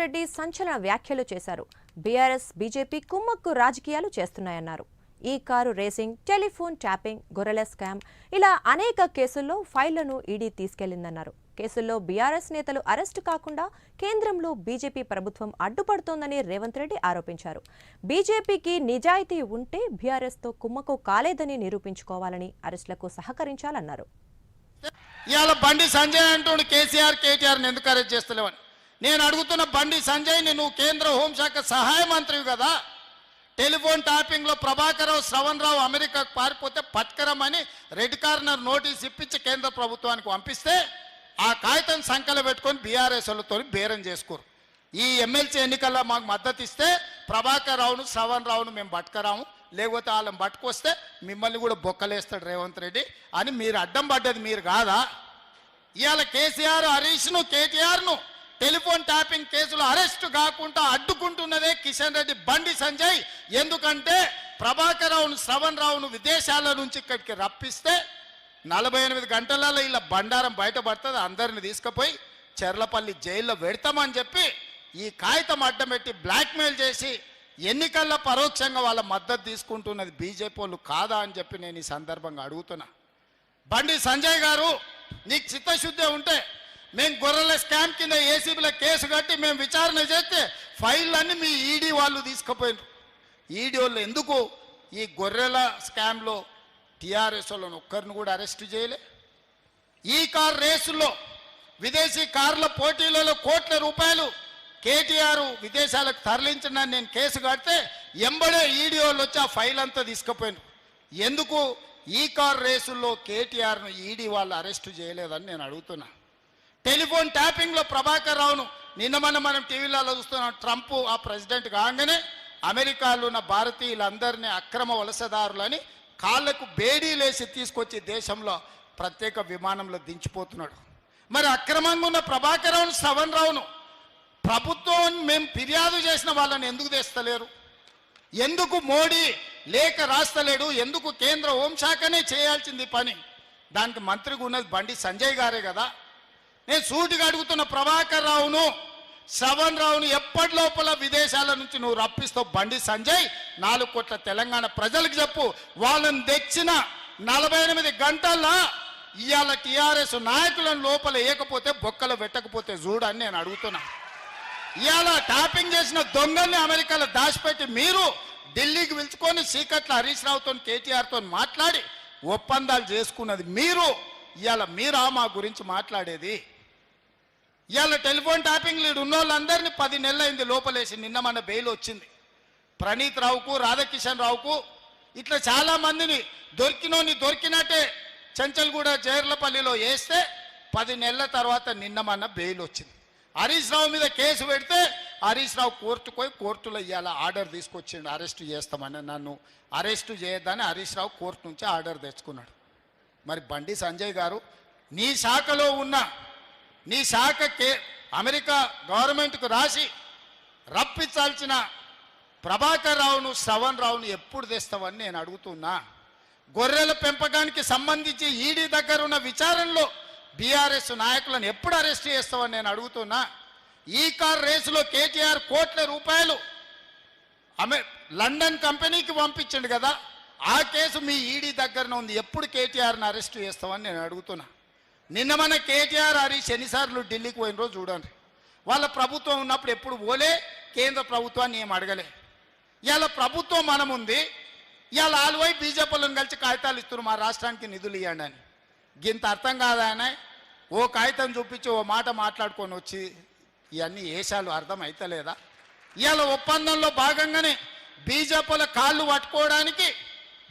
రెడ్డి సంచలన వ్యాఖ్యలు చేశారు. బీఆర్ఎస్ బీజేపీ కుమ్మక్కు రాజకీయాలు చేస్తున్నాయన్నారు. ఈ కారు రేసింగ్, టెలిఫోన్ ట్యాపింగ్, గొర్రెల స్కామ్ ఇలా అనేక కేసుల్లో ఫైళ్లను ఈడీ తీసుకెళ్లిందన్నారు. కేసుల్లో బీఆర్ఎస్ నేతలు అరెస్టు కాకుండా కేంద్రంలో బీజేపీ ప్రభుత్వం అడ్డుపడుతోందని రేవంత్ రెడ్డి ఆరోపించారు. బీజేపీకి నిజాయితీ ఉంటే బీఆర్ఎస్తో కుమ్మక్కు కాలేదని నిరూపించుకోవాలని, అరెస్టులకు సహకరించాలన్నారు. ఇవాళ బండి సంజయ్ అంటూ కేసీఆర్ ఎందుకు అరెస్ట్ చేస్తలేవని నేను అడుగుతున్న. బండి సంజయ్ని నువ్వు కేంద్ర హోంశాఖ సహాయ మంత్రివి కదా. టెలిఫోన్ ట్యాపింగ్లో ప్రభాకరరావు, శ్రవణ్ రావు అమెరికాకు పారిపోతే పట్కరమని రెడ్ కార్నర్ నోటీస్ ఇప్పించి కేంద్ర ప్రభుత్వానికి పంపిస్తే ఆ కాగితం సంఖ్యలో పెట్టుకొని బీఆర్ఎస్ వాళ్ళతో బేరం చేసుకోరు. ఈ ఎమ్మెల్సీ ఎన్నికల్లో మాకు మద్దతు ఇస్తే ప్రభాకర్ రావును, శ్రవణ్ రావును మేము పట్టుకరాము, లేకపోతే వాళ్ళని పట్టుకొస్తే మిమ్మల్ని కూడా బొక్కలేస్తాడు రేవంత్ రెడ్డి అని మీరు అడ్డం పడ్డది మీరు కాదా? ఇవాళ కేసీఆర్, హరీష్ను, కేటీఆర్ను టెలిఫోన్ ట్యాపింగ్ కేసులో అరెస్టు కాకుండా అడ్డుకుంటున్నదే కిషన్ రెడ్డి, బండి సంజయ్. ఎందుకంటే ప్రభాకర్ రావును, శ్రవణ్ రావును విదేశాల నుంచి ఇక్కడికి రప్పిస్తే 48 గంటలలో ఇలా బండారం బయటపడుతుంది, అందరిని తీసుకుపోయి చెర్లపల్లి జైల్లో పెడతామని చెప్పి ఈ కాగితం అడ్డం పెట్టి బ్లాక్మెయిల్ చేసి ఎన్నికల్లో పరోక్షంగా వాళ్ళ మద్దతు తీసుకుంటున్నది బీజేపీ వాళ్ళు కాదా అని చెప్పి నేను ఈ సందర్భంగా అడుగుతున్నా. బండి సంజయ్ గారు, నీకు చిత్తశుద్ధి ఉంటే మేము గొర్రెల స్కామ్ కింద ఏసీబీలో కేసు కట్టి మేము విచారణ చేస్తే ఫైళ్ళన్నీ మీ ఈడీ వాళ్ళు తీసుకుపోయినారు. ఈడీ వాళ్ళు ఎందుకు ఈ గొర్రెల స్కామ్లో టీఆర్ఎస్ వాళ్ళని ఒక్కరిని కూడా అరెస్ట్ చేయలే? ఈ కార్ రేసుల్లో, విదేశీ కార్ల పోటీలలో కోట్ల రూపాయలు కేటీఆర్ విదేశాలకు తరలించిన నేను కేసు కడితే ఎంబడే ఈడీ వాళ్ళు వచ్చి ఆ ఫైల్ అంతా తీసుకుపోయినారు. ఎందుకు ఈ కార్ రేసుల్లో కేటీఆర్ను ఈడీ వాళ్ళు అరెస్టు చేయలేదని నేను అడుగుతున్నా. టెలిఫోన్ ట్యాపింగ్లో ప్రభాకర్ రావును నిన్న మనం టీవీలలో చూస్తున్నాం. ట్రంప్ ఆ ప్రెసిడెంట్ కాగానే అమెరికాలో ఉన్న భారతీయులందరినీ అక్రమ వలసదారులని కాళ్లకు బేడీలేసి తీసుకొచ్చి దేశంలో ప్రత్యేక విమానంలో దించిపోతున్నాడు. మరి అక్రమంగా ఉన్న ప్రభాకర్ రావును, శ్రవణ్ రావును ప్రభుత్వం మేము ఫిర్యాదు చేసిన వాళ్ళని ఎందుకు తెస్తలేరు? ఎందుకు మోడీ లేఖ రాస్తలేడు? ఎందుకు కేంద్ర హోంశాఖనే చేయాల్సింది పని? దానికి మంత్రిగా ఉన్నది బండి సంజయ్ గారే కదా. నేను సూటిగా అడుగుతున్న, ప్రభాకర్ రావును, శ్రవణ్ రావును ఎప్పటి లోపల విదేశాల నుంచి నువ్వు రప్పిస్తావు? బండి సంజయ్, 4 కోట్ల తెలంగాణ ప్రజలకు చెప్పు. వాళ్ళని తెచ్చిన 48 గంటల్లో ఇవాళ టీఆర్ఎస్ నాయకులను లోపల వేయకపోతే, బొక్కలు పెట్టకపోతే చూడని నేను అడుగుతున్నా. ఇవాళ ట్యాపింగ్ చేసిన దొంగల్ని అమెరికాలో దాచిపెట్టి మీరు ఢిల్లీకి పిలుచుకొని సీకట్ల హరీష్ రావుతో, కేటీఆర్తో మాట్లాడి ఒప్పందాలు చేసుకున్నది మీరు. ఇవాళ మీరా మా గురించి మాట్లాడేది? ఇవాళ టెలిఫోన్ ట్యాపింగ్ లీడ్ ఉన్న వాళ్ళందరినీ 10 నెలలైంది లోపలేసి. నిన్న మన బెయిల్ వచ్చింది. ప్రణీత్ రావుకు, రాధాకిషన్ రావుకు, ఇట్లా చాలామందిని దొరికినట్టే చెంచల్గూడ జైర్లపల్లిలో వేస్తే 10 నెలల తర్వాత నిన్న బెయిల్ వచ్చింది. హరీష్ రావు మీద కేసు పెడితే హరీష్ రావు కోర్టుకు పోయి కోర్టులో ఇవాళ ఆర్డర్ తీసుకొచ్చిండు, అరెస్టు చేస్తామని. నన్ను అరెస్టు చేయొద్దని హరీష్ రావు కోర్టు నుంచి ఆర్డర్ తెచ్చుకున్నాడు. మరి బండి సంజయ్ గారు, నీ శాఖలో ఉన్న, నీ శాఖకే అమెరికా గవర్నమెంట్కు రాసి రప్పించాల్సిన ప్రభాకర్ రావును, శ్రవణ్ రావును ఎప్పుడు తెస్తావని నేను అడుగుతున్నా. గొర్రెల పెంపకానికి సంబంధించి ఈడీ దగ్గర ఉన్న విచారణలో బీఆర్ఎస్ నాయకులను ఎప్పుడు అరెస్ట్ చేస్తావని నేను అడుగుతున్నా. ఈ కార్ రేసులో కేటీఆర్ కోట్ల రూపాయలు లండన్ కంపెనీకి పంపించండు కదా, ఆ కేసు మీ ఈడీ దగ్గరనే ఉంది. ఎప్పుడు కేటీఆర్ని అరెస్ట్ చేస్తామని నేను అడుగుతున్నా. నిన్న మన కేటీఆర్, హరీష్ ఎన్నిసార్లు ఢిల్లీకి పోయిన రోజు చూడండి. వాళ్ళ ప్రభుత్వం ఉన్నప్పుడు ఎప్పుడు పోలే, కేంద్ర ప్రభుత్వాన్ని ఏం అడగలే. ఇవాళ ప్రభుత్వం మనం ఉంది, ఇవాళ ఆలువై బీజేపీలను కలిసి కాగితాలు ఇస్తున్నారు మా రాష్ట్రానికి నిధులు ఇవ్వండి అని. గింత అర్థం కాదాయన? ఓ కాగితం చూపించి ఓ మాట మాట్లాడుకొని వచ్చి ఇవన్నీ ఏషాలు అర్థం అవుతలేదా? ఇవాళ ఒప్పందంలో భాగంగానే బీజేపీల కాళ్ళు పట్టుకోవడానికి,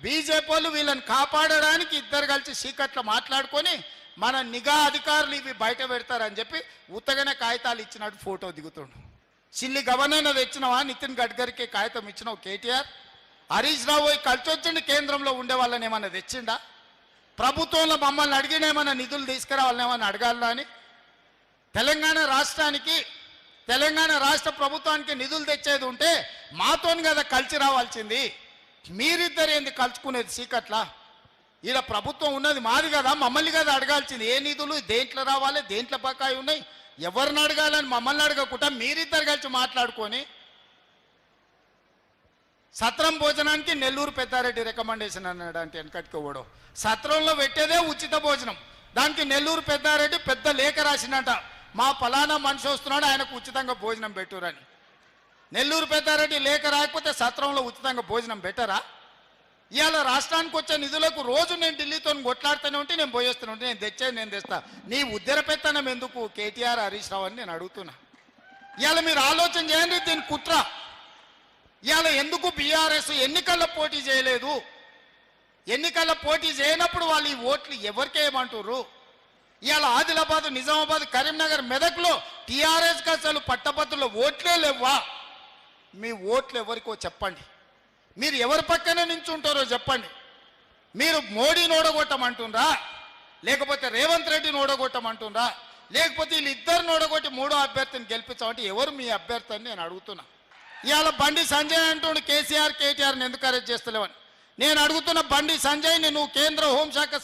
బీజేపీలు వీళ్ళని కాపాడడానికి ఇద్దరు కలిసి సీకట్లో మాట్లాడుకొని మన నిఘా అధికారులు ఇవి బయట పెడతారని చెప్పి ఉత్తగానే కాగితాలు ఇచ్చినట్టు ఫోటో దిగుతుండు. సిల్లి గవర్నర్ తెచ్చినవా? నితిన్ గడ్కరీకి కాగితం ఇచ్చినావు కేటీఆర్? హరీష్ రావు పోయి కలిసి వచ్చిండి కేంద్రంలో ఉండే వాళ్ళని ఏమన్నా తెచ్చిండా? ప్రభుత్వంలో మమ్మల్ని అడిగిన ఏమన్నా నిధులు తీసుకురావాలని ఏమన్నా అడగాలా అని? తెలంగాణ రాష్ట్రానికి, తెలంగాణ రాష్ట్ర ప్రభుత్వానికి నిధులు తెచ్చేది ఉంటే మాతోని కదా కలిసి రావాల్సింది. మీరిద్దరు ఏంది కలుసుకునేది సీకట్లా? ఈడ ప్రభుత్వం ఉన్నది మాది కదా, మమ్మల్ని కదా అడగాల్సింది. ఏ నిధులు దేంట్లో రావాలి, దేంట్లో బకాయి ఉన్నాయి, ఎవరిని అడగాలని మమ్మల్ని అడగకుండా మీరిద్దరు కలిసి మాట్లాడుకొని సత్రం భోజనానికి నెల్లూరు పెద్దారెడ్డి రికమెండేషన్ అన్నాడు అంటే వెనకటికి ఓడో సత్రంలో పెట్టేదే ఉచిత భోజనం దానికి నెల్లూరు పెద్దారెడ్డి పెద్ద లేఖ రాసినట మా ఫలానా మనిషి వస్తున్నాడు ఆయనకు ఉచితంగా భోజనం పెట్టురని నెల్లూరు పెద్దారెడ్డి లేఖ రాకపోతే సత్రంలో ఉచితంగా భోజనం పెట్టరా ఇవాళ రాష్ట్రానికి వచ్చే నిధులకు రోజు నేను ఢిల్లీతో కొట్లాడుతూనే ఉంటే నేను పోయేస్తూనే ఉంటే నేను తెచ్చేది నేను తెస్తా నీ ఉద్దర పెత్తనం ఎందుకు కేటీఆర్ హరీష్ రావు అని నేను అడుగుతున్నా ఇవాళ మీరు ఆలోచన చేయండి దీని కుట్ర ఇవాళ ఎందుకు బీఆర్ఎస్ ఎన్నికల్లో పోటీ చేయలేదు ఎన్నికల్లో పోటీ చేయనప్పుడు వాళ్ళు ఈ ఓట్లు ఎవరికేయమంటారు ఇవాళ ఆదిలాబాద్ నిజామాబాద్ కరీంనగర్ మెదక్లో టీఆర్ఎస్కి అసలు పట్టభద్రుల ఓట్లే లేవా మీ ఓట్లు ఎవరికో చెప్పండి మీరు ఎవరి పక్కన నించుంటారో చెప్పండి మీరు మోడీని ఓడగొట్టమంటుండ్రా లేకపోతే రేవంత్ రెడ్డిని ఓడగొట్టమంటుండ్రా లేకపోతే వీళ్ళిద్దరిని ఓడగొట్టి మూడో అభ్యర్థిని గెలిపించామంటే ఎవరు మీ అభ్యర్థి అని నేను అడుగుతున్నా ఇవాళ బండి సంజయ్ అంటుండు కేసీఆర్ కేటీఆర్ని ఎందుకు అరెస్ట్ చేస్తలేవని నేను అడుగుతున్న బండి సంజయ్ని నువ్వు కేంద్ర హోంశాఖ